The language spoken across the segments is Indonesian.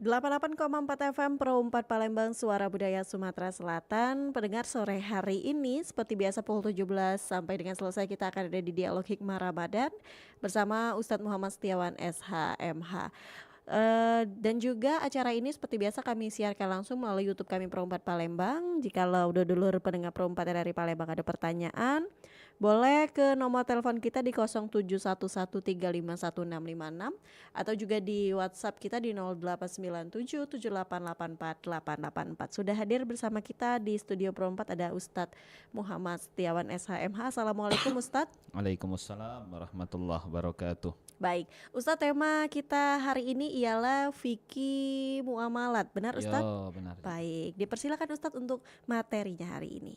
88,4 FM Pro 4 Palembang Suara Budaya Sumatera Selatan. Pendengar sore hari ini seperti biasa pukul 17 sampai dengan selesai kita akan ada di Dialog Hikmah Ramadan bersama Ustadz Muhammad Setiawan SHMH. Dan juga acara ini seperti biasa kami siarkan langsung melalui YouTube kami Pro 4 Palembang. Jikalau dulur pendengar Pro 4 dari Palembang ada pertanyaan, boleh ke nomor telepon kita di 0711351656 atau juga di WhatsApp kita di 089778848884. Sudah hadir bersama kita di studio Pro 4 ada Ustadz Muhammad Setiawan SHMH. Assalamualaikum Ustadz. Waalaikumsalam warahmatullahi wabarakatuh. Baik, Ustadz, tema kita hari ini ialah fikih muamalat, benar Ustadz? Yo, benar. Baik, dipersilakan Ustadz untuk materinya hari ini.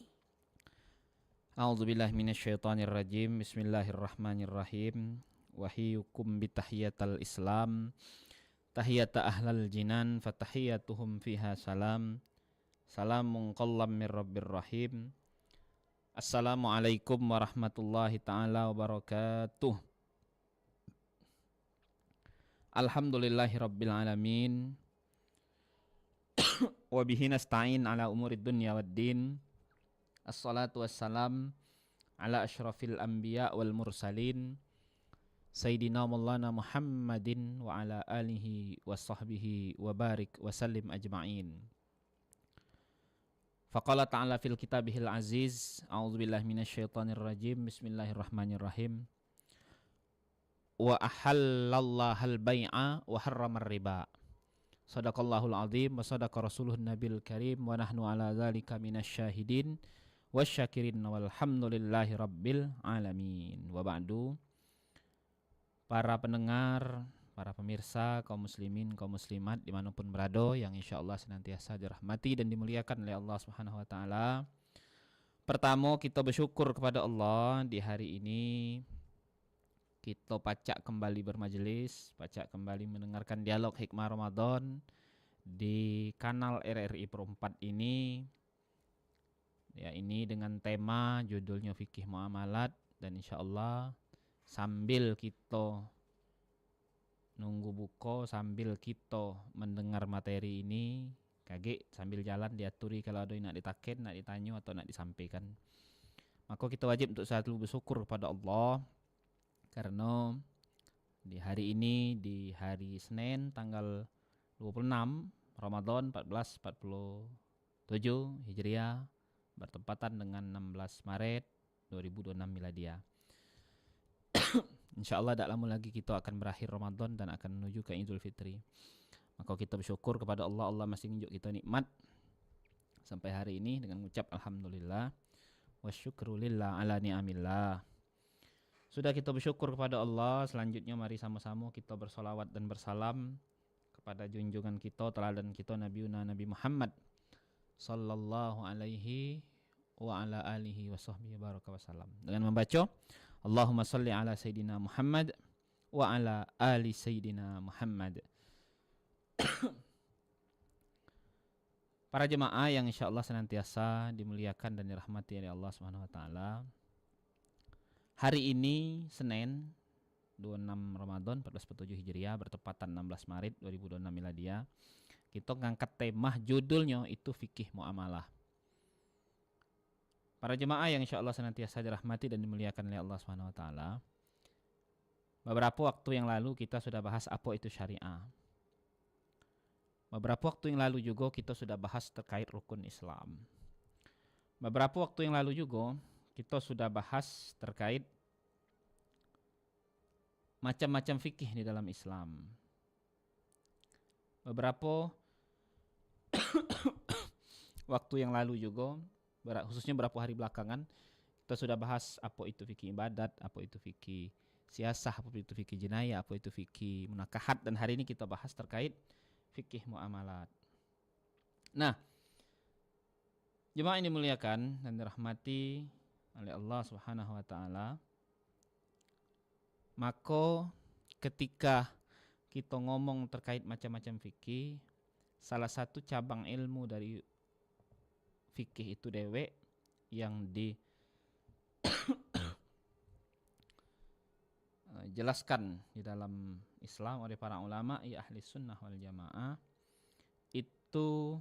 A'udzubillahi minasyaitonirrajim. Bismillahirrahmanirrahim. Wahiyukum bitahiyatal Islam. Tahiyata ahlal jinan fatahiyatuhum fiha salam. Salamun qallam min rabbir rahim. Assalamualaikum warahmatullahi taala wabarakatuh. Alhamdulillahi rabbil alamin. Wa bihi nasta'in ala umurid dunya waddin. Assalatu wassalam ala asyrafil anbiya wal mursalin Sayyidina Maulana Muhammadin wa ala alihi wa sahbihi wa barik wa sallim ajma'in. Faqala ta'ala fil kitabihil aziz. A'udzubillahi minasyaitonir rajim. Bismillahirrahmanirrahim. Wa ahallallahal bai'a wa harramar riba. Sadaqallahul azim wa sadaqa rasuluhun nabil karim wa nahnu ala dzalika minasyahidin wasyakirin walhamdulillahi rabbil alamin. Wa ba'du. Para pendengar, para pemirsa, kaum muslimin, kaum muslimat dimanapun berada yang insyaallah senantiasa dirahmati dan dimuliakan oleh Allah Subhanahu wa taala. Pertama, kita bersyukur kepada Allah di hari ini kita pacak kembali bermajelis, pacak kembali mendengarkan dialog hikmah Ramadan di kanal RRI Pro 4 ini. Ya, ini dengan tema judulnya fikih muamalat, dan insyaallah sambil kita nunggu buka, sambil kita mendengar materi ini, kaget sambil jalan diaturi kalau ada yang nak ditaken, nak ditanya atau nak disampaikan. Maka kita wajib untuk selalu bersyukur kepada Allah. Karena di hari ini, di hari Senin tanggal 26 Ramadan 1447 Hijriah bertepatan dengan 16 Maret 2026 Miladiah. InsyaAllah tak lama lagi kita akan berakhir Ramadan dan akan menuju ke Idul Fitri. Maka kita bersyukur kepada Allah. Allah masih menunjuk kita nikmat sampai hari ini dengan mengucap Alhamdulillah wa syukrulillah ala ni'amillah. Sudah kita bersyukur kepada Allah, selanjutnya mari sama-sama kita bersolawat dan bersalam kepada junjungan kita, teladan kita, Nabi Muhammad sallallahu alaihi wa ala alihi wa sahbihi baraka wasallam. Dengan membaca Allahumma salli ala Sayyidina Muhammad wa ala ali Sayyidina Muhammad. Para jemaah yang insyaallah senantiasa dimuliakan dan dirahmati oleh Allah Subhanahu wa taala. Hari ini Senin 26 Ramadan 1447 Hijriah bertepatan 16 Maret 2026 Miladiah. Kita ngangkat tema judulnya itu fikih muamalah. Para jemaah yang insyaallah senantiasa dirahmati dan dimuliakan oleh Allah Subhanahu wa taala. Beberapa waktu yang lalu kita sudah bahas apa itu syariah. Beberapa waktu yang lalu juga kita sudah bahas terkait rukun Islam. Beberapa waktu yang lalu juga kita sudah bahas terkait macam-macam fikih di dalam Islam. Beberapa waktu yang lalu juga, khususnya beberapa hari belakangan, kita sudah bahas apa itu fikih ibadat, apa itu fikih siasah, apa itu fikih jinayah, apa itu fikih munakahat, dan hari ini kita bahas terkait fikih muamalat. Nah, jemaah ini dimuliakan dan dirahmati oleh Allah Subhanahu wa taala. Maka ketika kita ngomong terkait macam-macam fikih, salah satu cabang ilmu dari fikih itu dewe yang dijelaskan di dalam Islam oleh para ulama ya ahli sunnah wal jamaah, itu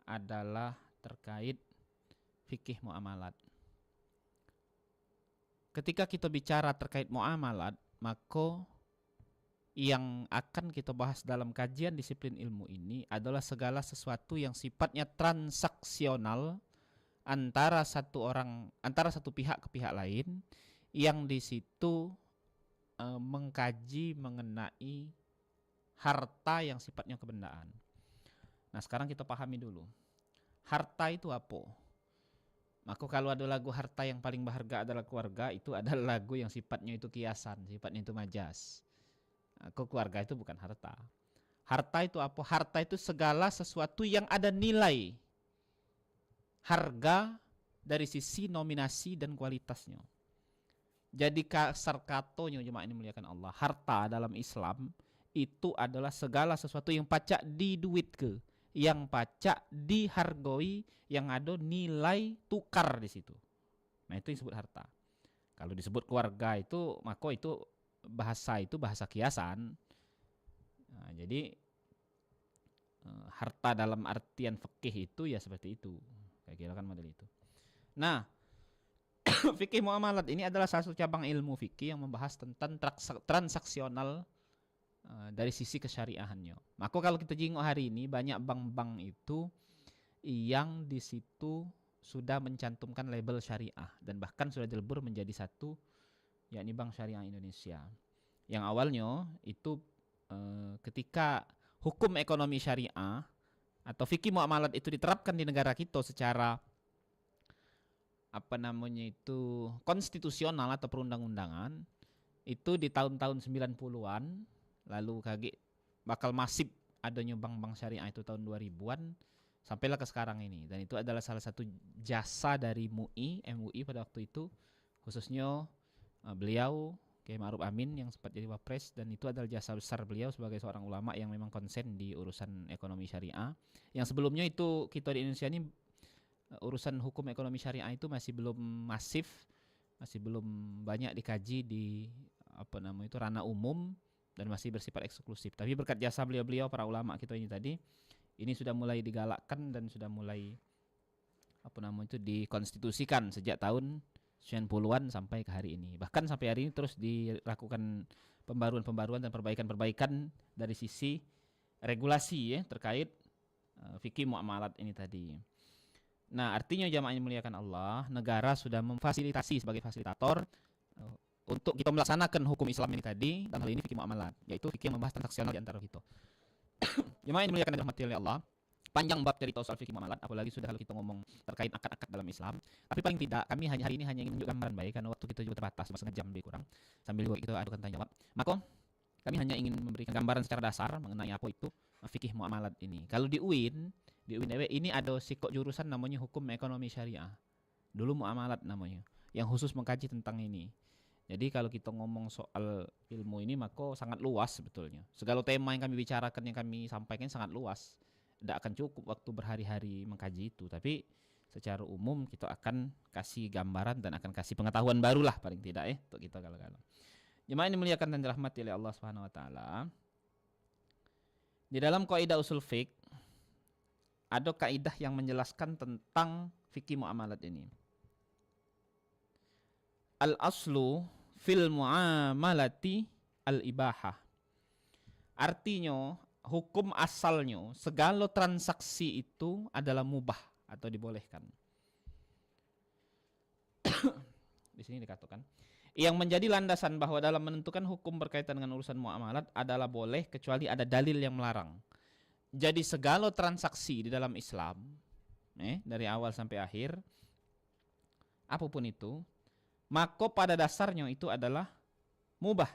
adalah terkait fikih muamalat. Ketika kita bicara terkait muamalat, maka yang akan kita bahas dalam kajian disiplin ilmu ini adalah segala sesuatu yang sifatnya transaksional antara satu pihak ke pihak lain, yang di situ mengkaji mengenai harta yang sifatnya kebendaan. Nah, sekarang kita pahami dulu. Harta itu apa? Maka kalau ada lagu harta yang paling berharga adalah keluarga, itu adalah lagu yang sifatnya itu kiasan, sifatnya itu majas. Maka keluarga itu bukan harta. Harta itu apa? Harta itu segala sesuatu yang ada nilai harga dari sisi nominasi dan kualitasnya. Jadi kasar katonya jemaah ini muliakan Allah, harta dalam Islam itu adalah segala sesuatu yang pacak di duit ke, yang pacak dihargoi, yang ada nilai tukar di situ. Nah, itu disebut harta. Kalau disebut keluarga itu, maka itu bahasa kiasan. Nah, jadi harta dalam artian fikih itu ya seperti itu. Kayak kira kan model itu. Nah, fikih muamalat ini adalah salah satu cabang ilmu fikih yang membahas tentang transaksional dari sisi kesyariahannya. Maka kalau kita jenguk hari ini banyak bank-bank itu yang di situ sudah mencantumkan label syariah dan bahkan sudah dilebur menjadi satu, yakni Bank Syariah Indonesia. Yang awalnya itu ketika hukum ekonomi syariah atau fikih muamalat itu diterapkan di negara kita secara konstitusional atau perundang-undangan, itu di tahun-tahun 90-an, lalu kaget bakal masif adanya bank-bank syariah itu tahun 2000-an sampailah ke sekarang ini. Dan itu adalah salah satu jasa dari MUI pada waktu itu, khususnya beliau Kiai Ma'ruf Amin yang sempat jadi wapres, dan itu adalah jasa besar beliau sebagai seorang ulama yang memang konsen di urusan ekonomi syariah. Yang sebelumnya itu kita di Indonesia ini urusan hukum ekonomi syariah itu masih belum masif, masih belum banyak dikaji di ranah umum dan masih bersifat eksklusif. Tapi berkat jasa beliau-beliau para ulama kita ini tadi, ini sudah mulai digalakkan dan sudah mulai dikonstitusikan sejak tahun 90-an sampai ke hari ini. Bahkan sampai hari ini terus dilakukan pembaruan-pembaruan dan perbaikan-perbaikan dari sisi regulasi ya terkait fikih muamalat ini tadi. Nah, artinya jamaah yang muliakan Allah, negara sudah memfasilitasi sebagai fasilitator untuk kita melaksanakan hukum Islam ini tadi, dalam hal ini fikih muamalat, yaitu fikih yang membahas transaksional di antara kita. Jemaah yang dimuliakan oleh Allah, panjang bab cerita soal fikih muamalat, apalagi sudah kalau kita ngomong terkait akad-akad dalam Islam. Tapi paling tidak kami hari ini hanya ingin menunjukkan gambaran baik karena waktu kita juga terbatas, setengah jam lebih kurang. Sambil juga kita adukan tanya jawab. Maka kami hanya ingin memberikan gambaran secara dasar mengenai apa itu fikih muamalat ini. Kalau di UIN ini ada sikok jurusan namanya hukum ekonomi syariah. Dulu muamalat namanya, yang khusus mengkaji tentang ini. Jadi kalau kita ngomong soal ilmu ini maka sangat luas sebetulnya. Segala tema yang kami bicarakan, yang kami sampaikan sangat luas. Tidak akan cukup waktu berhari-hari mengkaji itu. Tapi secara umum kita akan kasih gambaran dan akan kasih pengetahuan baru lah paling tidak untuk kita kalau-kalau. Jemaah ini muliakan dan dirahmati oleh Allah Subhanahu wa taala. Di dalam kaidah usul fiqh ada kaidah yang menjelaskan tentang fikih muamalat ini. Al-aslu fil muamalati al-ibahah. Artinya, hukum asalnya segala transaksi itu adalah mubah atau dibolehkan. Di sini dikatakan, yang menjadi landasan bahwa dalam menentukan hukum berkaitan dengan urusan muamalat adalah boleh kecuali ada dalil yang melarang. Jadi segala transaksi di dalam Islam, dari awal sampai akhir, apapun itu, maka pada dasarnya itu adalah mubah,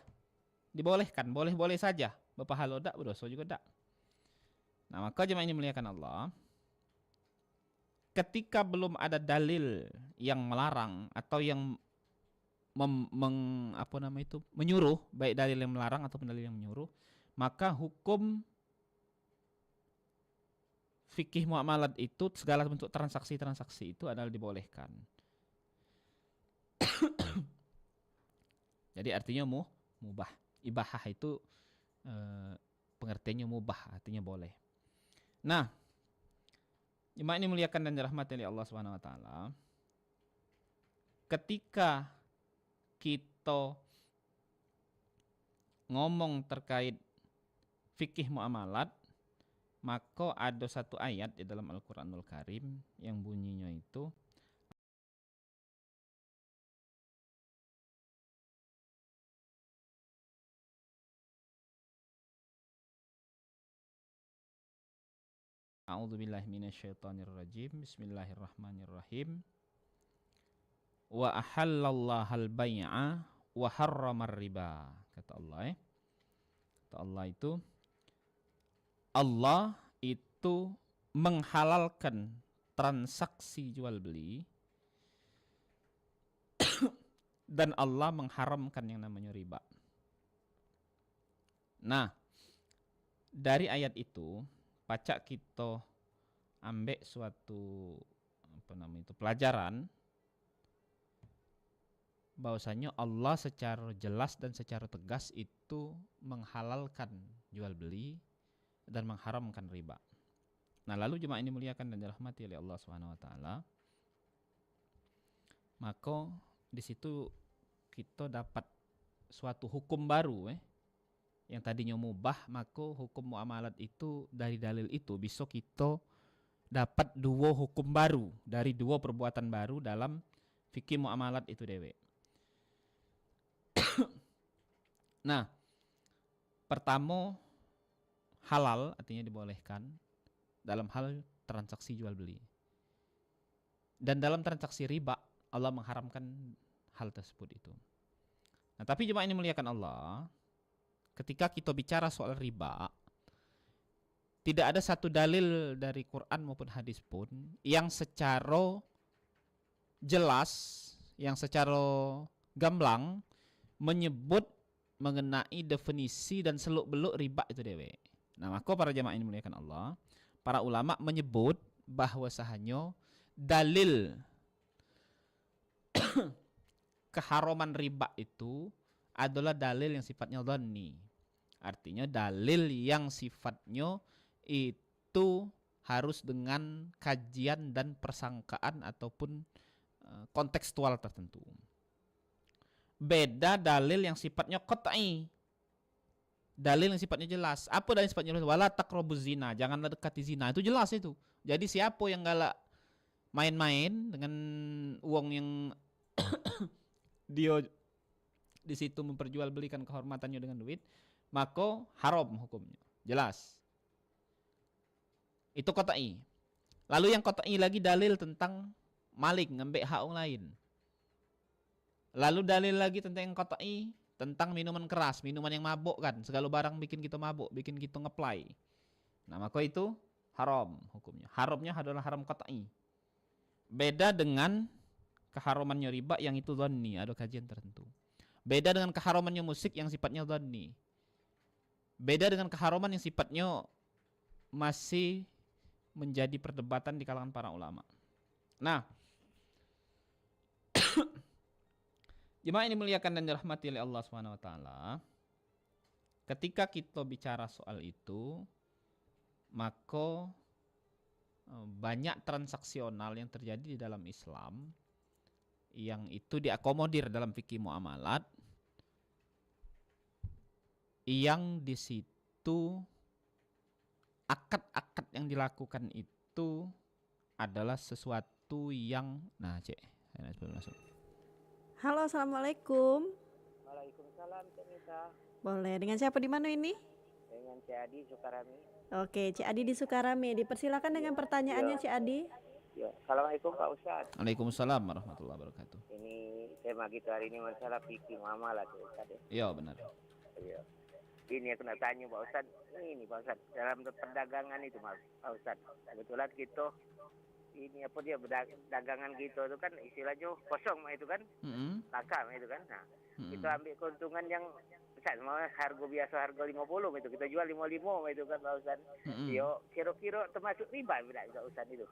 dibolehkan, boleh-boleh saja, berpahala dak, berdosa juga dak. Nah, maka jemaah ini muliakan Allah, ketika belum ada dalil yang melarang atau yang menyuruh, baik dalil yang melarang atau dalil yang menyuruh, maka hukum fikih muamalat itu segala bentuk transaksi-transaksi itu adalah dibolehkan. Jadi artinya mubah. Ibahah itu pengertiannya mubah, artinya boleh. Nah, jemaah ini muliakan dan dirahmati oleh Allah Subhanahu wa taala. Ketika kita ngomong terkait fikih muamalat, maka ada satu ayat di dalam Al-Qur'anul Karim yang bunyinya itu A'udzubillahi minasyaitonirrajim. Bismillahirrahmanirrahim. Wa ahallallahal bai'a wa harramar riba. Kata Allah, kata Allah itu menghalalkan transaksi jual beli dan Allah mengharamkan yang namanya riba. Nah, dari ayat itu pacak kita ambek suatu pelajaran bahwasanya Allah secara jelas dan secara tegas itu menghalalkan jual beli dan mengharamkan riba. Nah, lalu jemaah ini muliakan dan dirahmati oleh Allah Subhanahu wa taala. Maka di situ kita dapat suatu hukum baru yang tadinya mubah, maka hukum muamalat itu dari dalil itu bisa kita dapat dua hukum baru dari dua perbuatan baru dalam fikih muamalat itu dewe. Nah, pertama halal artinya dibolehkan dalam hal transaksi jual beli. Dan dalam transaksi riba Allah mengharamkan hal tersebut itu. Nah, tapi jemaah ini muliakan Allah, ketika kita bicara soal riba, tidak ada satu dalil dari Quran maupun hadis pun yang secara jelas, yang secara gamblang menyebut mengenai definisi dan seluk-beluk riba itu dewe. Nah, maka para jemaah ini muliakan Allah, para ulama menyebut bahwasanya dalil keharaman riba itu adalah dalil yang sifatnya dhanni. Artinya dalil yang sifatnya itu harus dengan kajian dan persangkaan ataupun kontekstual tertentu. Beda dalil yang sifatnya qat'i. Dalil yang sifatnya jelas. Apa dalil yang sifatnya jelas? Wala taqrabuz zina, janganlah dekati zina. Itu jelas itu. Jadi siapa yang galak main-main dengan uang yang dia di situ memperjualbelikan kehormatannya dengan duit, maka haram hukumnya. Jelas. Itu qat'i. Lalu yang qat'i lagi dalil tentang malik, ngambil hak orang lain. Lalu dalil lagi tentang yang qat'i tentang minuman keras, minuman yang mabuk kan, segala barang bikin kita mabuk, bikin kita ngeplay. Nah, maka itu haram hukumnya. Haramnya adalah haram qat'i. Beda dengan keharamannya riba yang itu dhanni, ada kajian tertentu. Beda dengan keharamannya musik yang sifatnya dhanni. Beda dengan keharaman yang sifatnya masih menjadi perdebatan di kalangan para ulama. Nah, jemaah ini muliakan dan dirahmati oleh Allah Subhanahu wa taala. Ketika kita bicara soal itu, maka banyak transaksional yang terjadi di dalam Islam yang itu diakomodir dalam fikih muamalat, yang di situ akad-akad yang dilakukan itu adalah sesuatu yang langsung. Halo, assalamualaikum. Waalaikumsalam, Cik Nita. Boleh, dengan siapa di mana ini? Dengan Cik Adi Sukarami. Oke, Cik Adi di Sukarami. Dipersilakan dengan pertanyaannya, Cik Adi. Ya, assalamualaikum Pak Ustadz. Waalaikumsalam warahmatullahi wabarakatuh. Ini tema kita hari ini masalah fikih muamalah, Ustadz. Iya, benar. Iya. Ini aku nak tanya Pak Ustadz. Ini Pak Ustadz, dalam perdagangan itu Pak Ustadz. Kebetulan kita ini apa dia dagangan gitu itu kan istilahnya kosong itu kan, lakam itu kan. Nah, kita ambil keuntungan yang besar, harga biasa harga 50 itu kita jual 55 itu kan Pak Ustaz. Yo kira-kira termasuk riba tidak Pak Ustaz itu?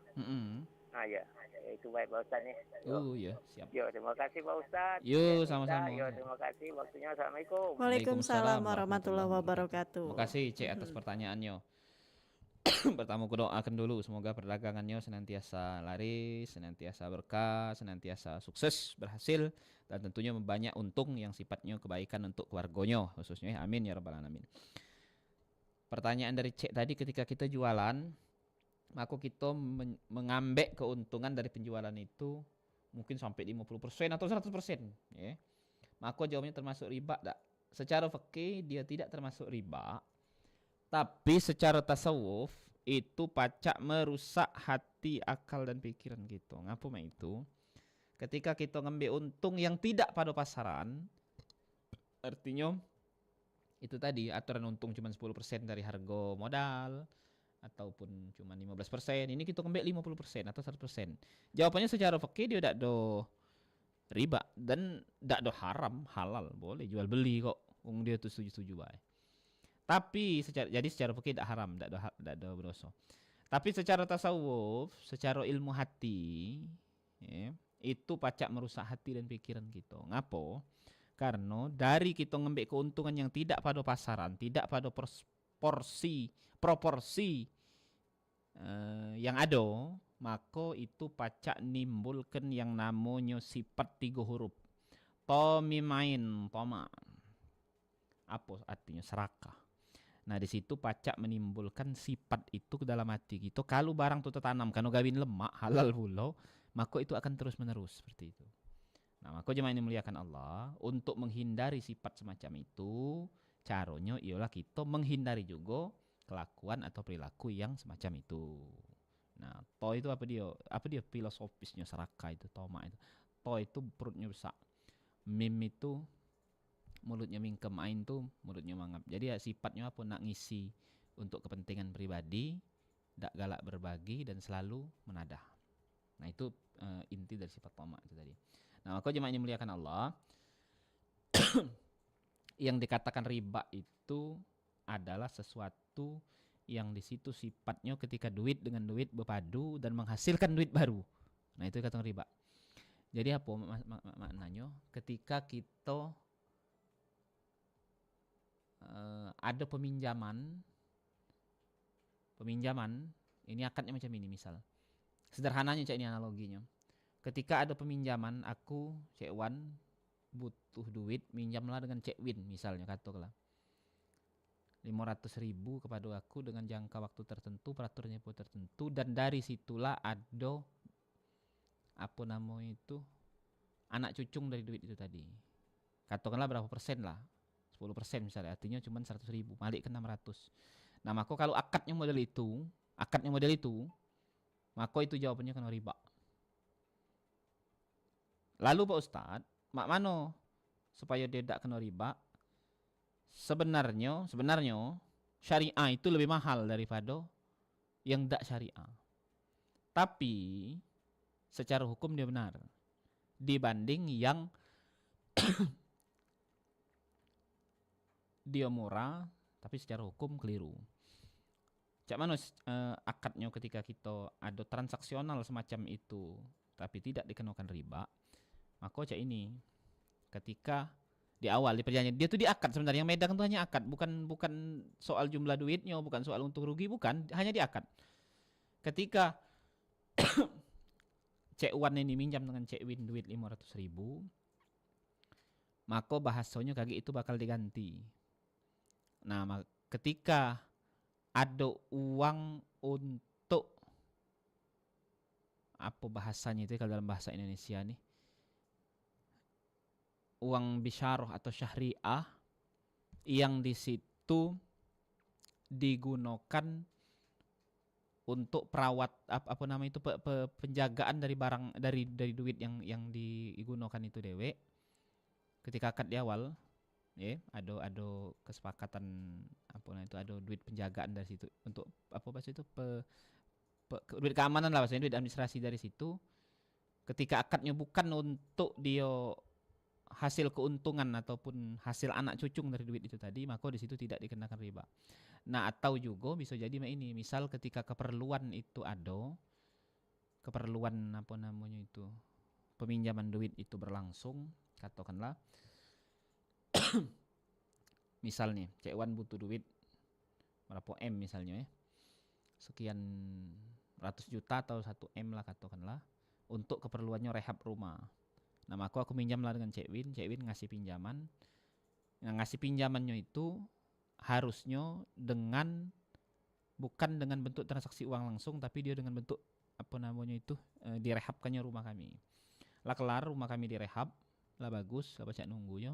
Nah ya, itu baik Pak Ustaz ya. Oh ya, siap. Yo, terima kasih Pak Ustaz. Yo, sama-sama. Yo, terima kasih waktunya. Assalamualaikum. Waalaikumsalam warahmatullahi wabarakatuh. Terima kasih Cik atas pertanyaannya. Pertama aku doakan dulu semoga perdagangannya senantiasa laris, senantiasa berkah, senantiasa sukses, berhasil, dan tentunya banyak untung yang sifatnya kebaikan untuk keluarganya khususnya. Amin ya rabbal alamin. Pertanyaan dari Cek tadi, ketika kita jualan, maka kita mengambil keuntungan dari penjualan itu mungkin sampai 50% atau 100%, ya. Maka jawabnya termasuk riba tak? Secara fikih dia tidak termasuk riba, tapi secara tasawuf itu pacak merusak hati, akal dan pikiran kita. Ngapa mak itu? Ketika kita ngambil untung yang tidak pada pasaran, artinya itu tadi aturan untung cuma 10% dari harga modal ataupun cuma 15%, ini kita ngambil 50% atau 100%. Jawabannya secara fikih dia tidak do riba dan tidak do haram, halal, boleh jual beli kok. Dia tuh setuju-setuju baik. Tapi secara fikih tidak haram, tidak ada berdosa. Tapi secara tasawuf, secara ilmu hati, ya, itu pacak merusak hati dan pikiran kita. Ngapo? Karena dari kita ngambil keuntungan yang tidak pada pasaran, tidak pada proporsi yang ada, maka itu pacak nimbulkan yang namanya sifat 3 huruf. Tomimain, toma. Apa artinya? Serakah. Nah di situ pacak menimbulkan sifat itu ke dalam hati gitu. Kalau barang itu tertanam karena gawin lemak halal pula, maka itu akan terus menerus seperti itu. Nah maka jemaah ini muliakan Allah, untuk menghindari sifat semacam itu, caranya ialah kita menghindari juga kelakuan atau perilaku yang semacam itu. Nah to itu apa dia? Apa dia filosofisnya serakah itu, toma itu. To itu perutnya rusak. Mim itu mulutnya mingkem, ain tuh mulutnya mangap. Jadi ya sifatnya apa, nak ngisi untuk kepentingan pribadi, tidak galak berbagi dan selalu menadah. Nah itu inti dari sifat tamak itu tadi. Nah maka jemaah yang muliakan Allah, yang dikatakan riba itu adalah sesuatu yang di situ sifatnya ketika duit dengan duit berpadu dan menghasilkan duit baru. Nah itu dikatakan riba. Jadi apa maknanya? Ketika kita ada peminjaman, ini akadnya macam ini misal. Sederhananya cak ini analoginya. Ketika ada peminjaman, aku Cek Wan butuh duit, minjamlah dengan Cek Win misalnya, katakanlah 500.000 kepada aku dengan jangka waktu tertentu, peraturannya pun tertentu, dan dari situlah ada apa namanya itu, anak cucung dari duit itu tadi. Katakanlah berapa persen lah, 10% misalnya, artinya cuma 100.000, balik ke 600. Nah maka kalau akadnya model itu, maka itu jawabannya kena riba. Lalu Pak Ustadz, mak mano supaya dia tidak kena riba? Sebenarnya syariah itu lebih mahal daripada yang tidak syariah. Tapi secara hukum dia benar dibanding yang dia murah tapi secara hukum keliru. Cak mana akadnya ketika kita ada transaksional semacam itu tapi tidak dikenakan riba, maka cak ini ketika di awal di perjanjian dia tuh diakad, sebenarnya yang medang itu hanya akad, bukan soal jumlah duitnya, bukan soal untung rugi, bukan, hanya diakad. Ketika Cek Wan ini minjam dengan Cek Win duit 500.000, maka bahasanya kaki itu bakal diganti. Nah ketika ada uang untuk apa bahasanya itu kalau dalam bahasa Indonesia nih, uang bisyarah atau syahriah yang di situ digunakan untuk perawat apa nama itu penjagaan dari barang dari duit yang digunakan itu dewe. Ketika akad di awal, ya ada kesepakatan apa namanya itu, ada duit penjagaan dari situ untuk apa bahasa itu duit keamanan lah bahasanya, duit administrasi dari situ. Ketika akadnya bukan untuk dia hasil keuntungan ataupun hasil anak cucung dari duit itu tadi, maka di situ tidak dikenakan riba. Nah atau juga bisa jadi ini, misal ketika keperluan itu ada, keperluan apa namanya itu, peminjaman duit itu berlangsung, katakanlah misalnya Cek Wan butuh duit berapa M misalnya ya, sekian ratus juta atau 1 M lah katakanlah untuk keperluannya rehab rumah. Nah, maka aku minjam lah dengan Cik Win ngasih pinjaman. Nah, ngasih pinjamannya itu harusnya bukan dengan bentuk transaksi uang langsung, tapi dia dengan bentuk direhabkannya rumah kami. Lah kelar rumah kami direhab, lah bagus, lah baca nunggunya.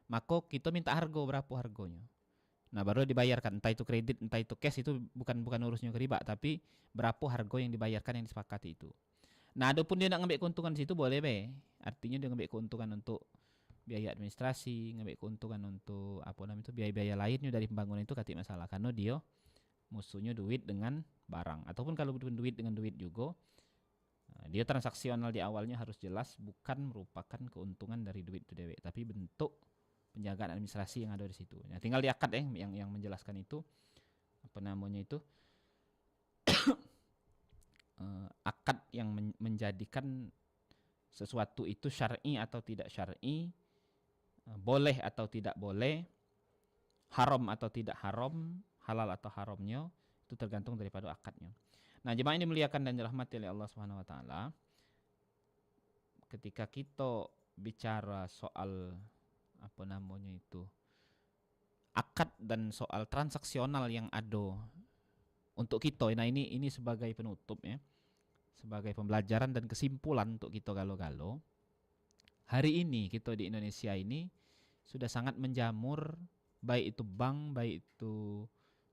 Maka kita minta harga berapa harganya. Nah, baru dibayarkan, entah itu kredit, entah itu cash, itu bukan urusnya ke riba, tapi berapa harga yang dibayarkan yang disepakati itu. Nah, adapun dia nak ngambil keuntungan di situ boleh be. Artinya dia ngambil keuntungan untuk biaya administrasi, ngambil keuntungan untuk biaya-biaya lainnya dari pembangunan itu katik masalah, karena dia musuhnya duit dengan barang. Ataupun kalau bukan duit dengan duit juga, dia transaksional di awalnya harus jelas, bukan merupakan keuntungan dari duit itu dewe, tapi bentuk penjagaan administrasi yang ada di situ. Nah, tinggal di akad yang menjelaskan itu akad yang menjadikan sesuatu itu syar'i atau tidak syar'i, boleh atau tidak boleh, haram atau tidak haram, halal atau haramnya itu tergantung daripada akadnya. Nah, jemaah ini dimuliakan dan dirahmati oleh Allah Subhanahu wa taala. Ketika kita bicara soal akad dan soal transaksional yang ada untuk kita. Nah, ini sebagai penutup ya. Sebagai pembelajaran dan kesimpulan untuk kita galo-galo. Hari ini kita di Indonesia ini sudah sangat menjamur, baik itu bank, baik itu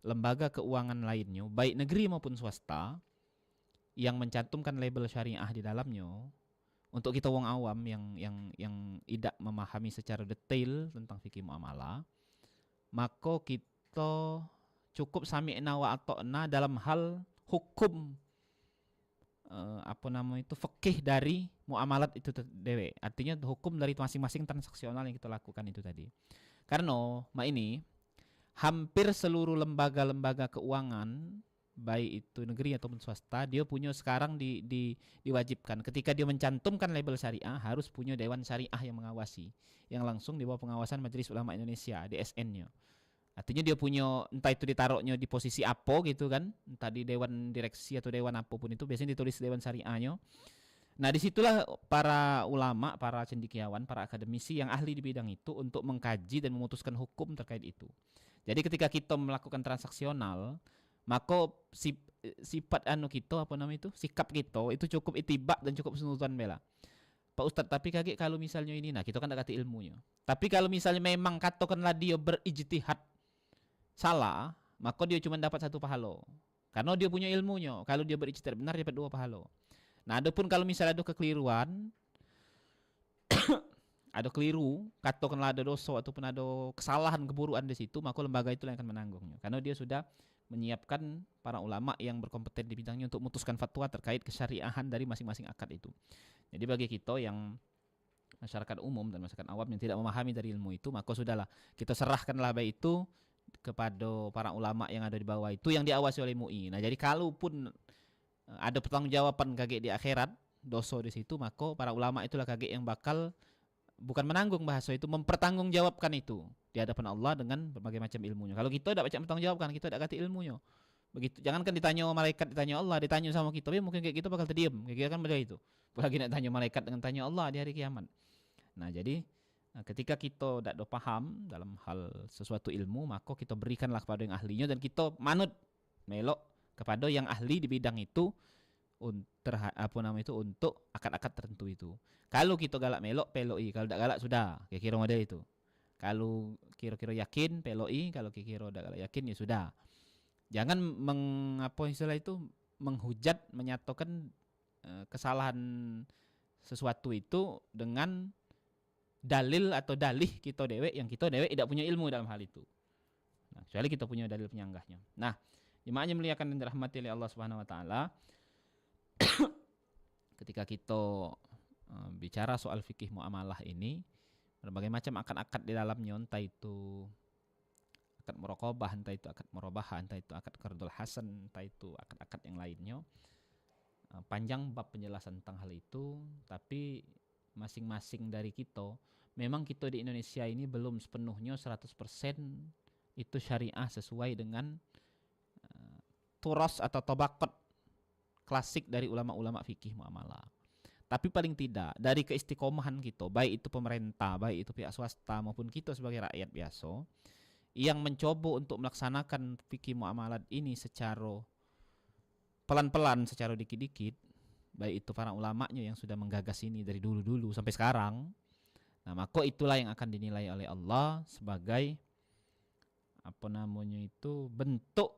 lembaga keuangan lainnya, baik negeri maupun swasta, yang mencantumkan label syariah di dalamnya. Untuk kita wong awam yang tidak memahami secara detail tentang fikih muamalah, maka kita cukup sami'na wa ata'na dalam hal hukum fikih dari muamalat itu dewe. Artinya hukum dari masing-masing transaksional yang kita lakukan itu tadi. Karena hampir seluruh lembaga-lembaga keuangan, baik itu negeri ataupun swasta, dia punya sekarang diwajibkan ketika dia mencantumkan label syariah harus punya dewan syariah yang mengawasi, yang langsung di bawah pengawasan Majelis Ulama Indonesia, DSN-nya. Artinya dia punya, entah itu ditaruhnya di posisi apa gitu kan, entah di dewan direksi atau dewan apapun itu, biasanya ditulis dewan syariahnya. Nah, disitulah para ulama, para cendekiawan, para akademisi yang ahli di bidang itu untuk mengkaji dan memutuskan hukum terkait itu. Jadi ketika kita melakukan transaksional, maka sifat sikap kita itu cukup itibak dan cukup senutan bela. Pak Ustadz, tapi kaget kalau misalnya ini, nah kita kan tak kata ilmunya. Tapi kalau misalnya memang katakanlah dia berijtihad salah, maka dia cuma dapat 1 pahala. Karena dia punya ilmunya. Kalau dia berijtihad benar dapat 2 pahala. Nah, adapun kalau misalnya ada kekeliruan, ada keliru, katakanlah ada dosa ataupun ada kesalahan, keburukan di situ, maka lembaga itu yang akan menanggungnya. Karena dia sudah menyiapkan para ulama yang berkompeten di bidangnya untuk memutuskan fatwa terkait kesyariahan dari masing-masing akad itu. Jadi bagi kita yang masyarakat umum dan masyarakat awam yang tidak memahami dari ilmu itu, maka sudahlah, kita serahkanlah baik itu kepada para ulama yang ada di bawah itu, yang diawasi oleh MUI. Nah, jadi kalaupun ada pertanggungjawaban kaget di akhirat, dosa di situ, maka para ulama itulah kaget yang bakal bukan menanggung bahasa itu, mempertanggungjawabkan itu di hadapan Allah dengan berbagai macam ilmunya. Kalau kita tidak baca bertanggungjawabkan, kita tidak kata ilmunya. Begitu, jangankan ditanya malaikat, ditanya Allah, ditanya sama kita, mungkin kayak kita bakal terdiam. Kayak kita kan beda itu. Apalagi nak tanya malaikat dengan tanya Allah di hari kiamat. Nah, jadi ketika kita tidak paham dalam hal sesuatu ilmu, maka kita berikanlah kepada yang ahlinya dan kita manut melok kepada yang ahli di bidang itu untuk akad-akad tertentu itu. Kalau kita galak melok peloi, kalau tidak galak sudah, kira-kira model itu. Kalau kira-kira yakin peloi, kalau kira-kira tidak galak yakin ya sudah. Jangan menghujat, menyatakan kesalahan sesuatu itu dengan dalil atau dalih kita dewek yang kita dewek tidak punya ilmu dalam hal itu. Nah, kecuali kita punya dalil penyanggahnya. Nah, jemaahnya muliakan dan dirahmati oleh Allah Subhanahu wa taala. Ketika kita bicara soal fikih muamalah ini, berbagai macam akad-akad di dalamnya, entah itu akad muraqabah, entah itu akad murabahah, entah itu akad qardul hasan, entah itu akad-akad yang lainnya. Panjang bab penjelasan tentang hal itu, tapi masing-masing dari kita, memang kita di Indonesia ini belum sepenuhnya 100% itu syariah sesuai dengan turas atau tabaqat klasik dari ulama-ulama fikih muamalah. Tapi paling tidak dari keistiqomahan kita, baik itu pemerintah, baik itu pihak swasta maupun kita sebagai rakyat biasa yang mencoba untuk melaksanakan fikih muamalat ini secara pelan-pelan, secara dikit-dikit, baik itu para ulamanya yang sudah menggagas ini dari dulu-dulu sampai sekarang. Nah, maka itulah yang akan dinilai oleh Allah sebagai bentuk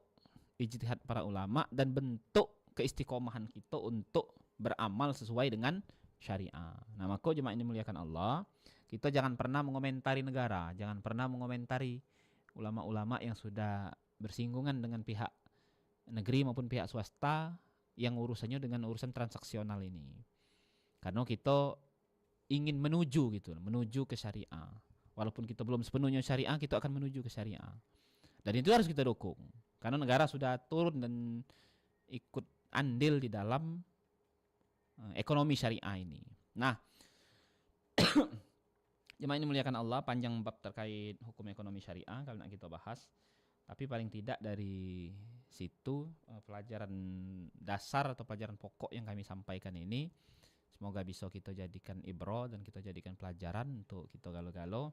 ijtihad para ulama dan bentuk keistiqomahan kita untuk beramal sesuai dengan syariah. Nah, maka jemaah ini muliakan Allah, kita jangan pernah mengomentari negara, jangan pernah mengomentari ulama-ulama yang sudah bersinggungan dengan pihak negeri maupun pihak swasta yang urusannya dengan urusan transaksional ini. Karena kita ingin menuju ke syariah. Walaupun kita belum sepenuhnya syariah, kita akan menuju ke syariah. Dan itu harus kita dukung. Karena negara sudah turun dan ikut andil di dalam ekonomi syariah ini. Nah, jemaah ini muliakan Allah, panjang bab terkait hukum ekonomi syariah kalau nak kita bahas. Tapi paling tidak dari situ pelajaran dasar atau pelajaran pokok yang kami sampaikan ini semoga bisa kita jadikan ibro dan kita jadikan pelajaran untuk kita galo-galo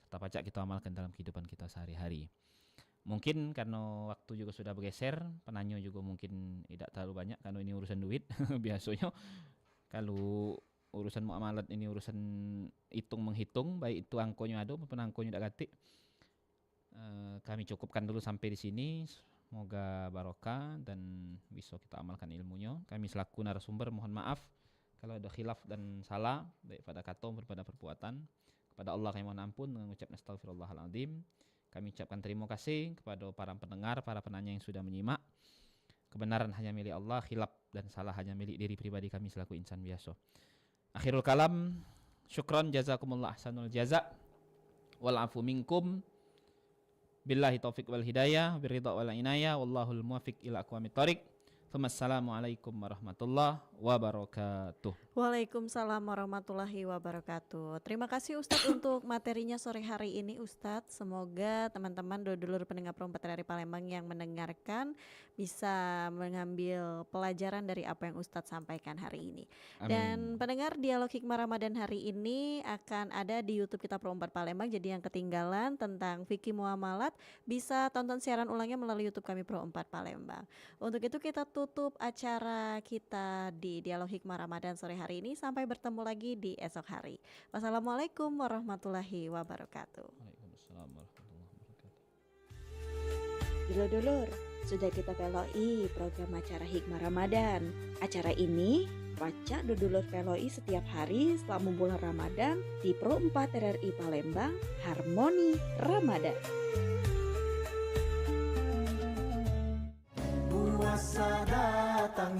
serta pacak kita amalkan dalam kehidupan kita sehari-hari. Mungkin karena waktu juga sudah bergeser, penanya juga mungkin tidak terlalu banyak karena ini urusan duit. Biasanya kalau urusan muamalat ini urusan hitung-menghitung, baik itu angkonya ada maupun angkonya tidak ganti. Kami cukupkan dulu sampai di sini. Semoga barokah dan bisa kita amalkan ilmunya. Kami selaku narasumber mohon maaf kalau ada khilaf dan salah baik pada kata maupun pada perbuatan. Kepada Allah kami mohon ampun, mengucap astagfirullahaladzim. Kami ucapkan terima kasih kepada para pendengar, para penanya yang sudah menyimak. Kebenaran hanya milik Allah, khilaf dan salah hanya milik diri pribadi kami selaku insan biasa. Akhirul kalam, syukran jazakumullah ahsanul jaza. Wal afu minkum. Billahi taufiq wal hidayah, biridha wal inayah, wallahul muwaffiq ila aqwamit thoriq. Assalamualaikum warahmatullahi wabarakatuh. Waalaikumsalam warahmatullahi wabarakatuh. Terima kasih Ustadz untuk materinya sore hari ini Ustadz. Semoga teman-teman dulur pendengar Pro 4 dari Palembang yang mendengarkan bisa mengambil pelajaran dari apa yang Ustadz sampaikan hari ini. Amin. Dan pendengar dialog hikmah Ramadan hari ini akan ada di YouTube kita Pro 4 Palembang. Jadi yang ketinggalan tentang fikih muamalat bisa tonton siaran ulangnya melalui YouTube kami Pro 4 Palembang. Untuk itu kita tutup acara kita di Dialog Hikmah Ramadan sore hari ini. Sampai bertemu lagi di esok hari. Wassalamualaikum warahmatullahi wabarakatuh. Waalaikumsalam warahmatullahi wabarakatuh. Dulur-dulur, sudah kita peloi program acara Hikmah Ramadan. Acara ini baca dulur peloi setiap hari selama bulan Ramadan di Pro 4 RRI Palembang, Harmoni Ramadan.